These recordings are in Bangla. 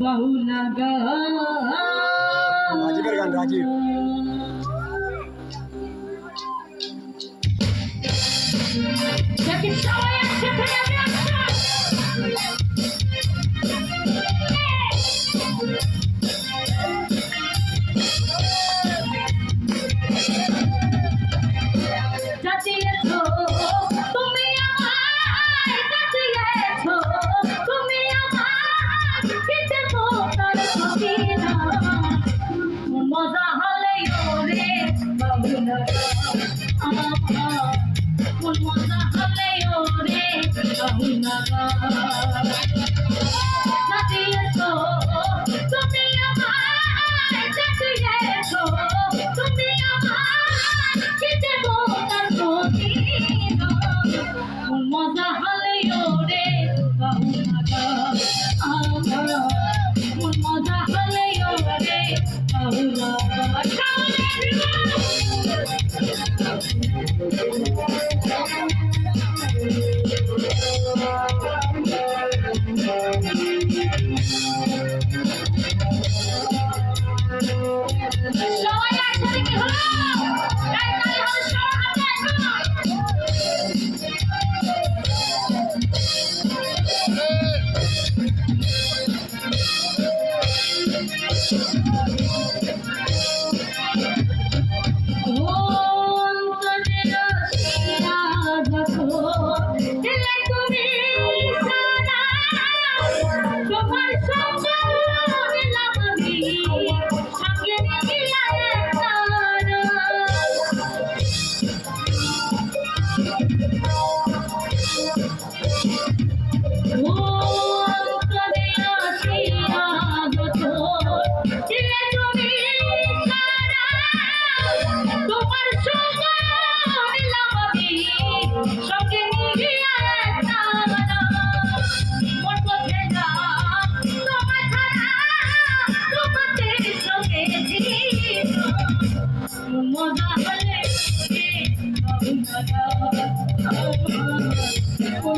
বাউলা গান রাজীবের গান রাজীব দেখি সবাই একসাথে আমি জাতিয়েছো তুমি আমায় জাতিয়েছো তুমি আমায় খেতে মোটার সবিনা মজা হলে ওরে বাউলা আমার মন মজা হলে ওরে বাউলা জাতিয়েছো তুমি আমায় জাতিয়েছো তুমি আমায় খেতে মোটার সবিনা মজা হলে ওরে বাউলা আমার মন মজা হলে ওরে বাউলা সবাই একসাথে কি হলো তাই হলো সবার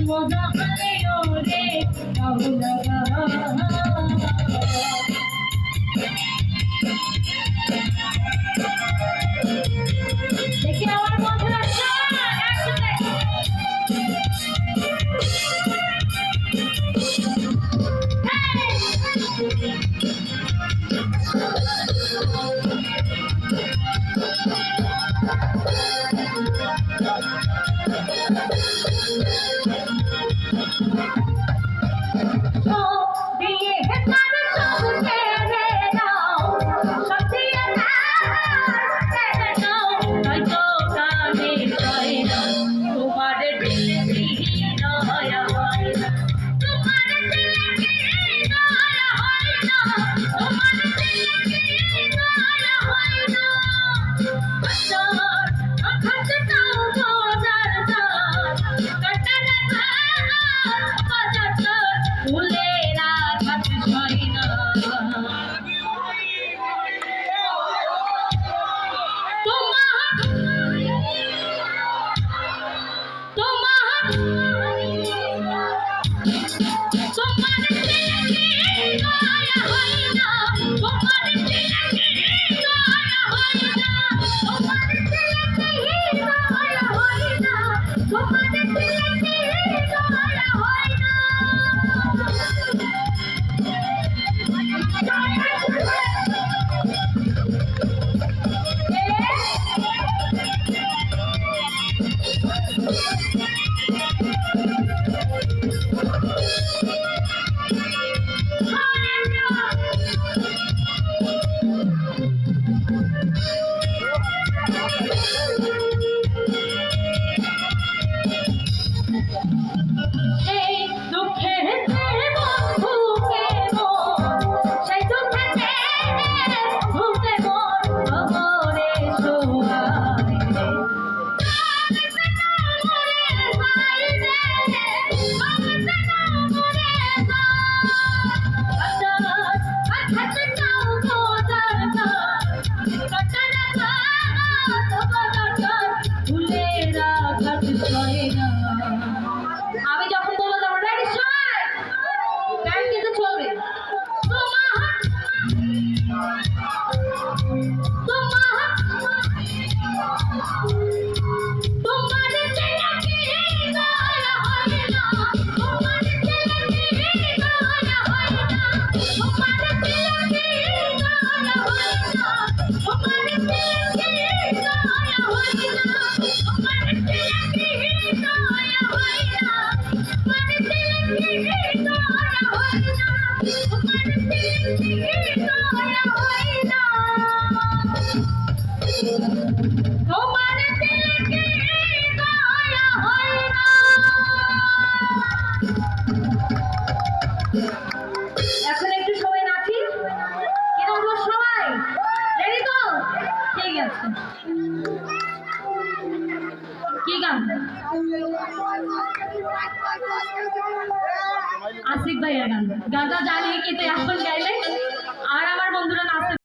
মজা হলে ওরে বাউলা দেখি আমার বন্ধুরা তোমার দিলে কি দয়া হয় না? এখন একটু সবাই নাচি, কি নাচবো সবাই? রেডি তো? ঠিক আছে। কি গান? আশিক ভাইয়ের গান। গানটা জানি কিন্তু এখন গাইলে আর আমার বন্ধুরা নাচতে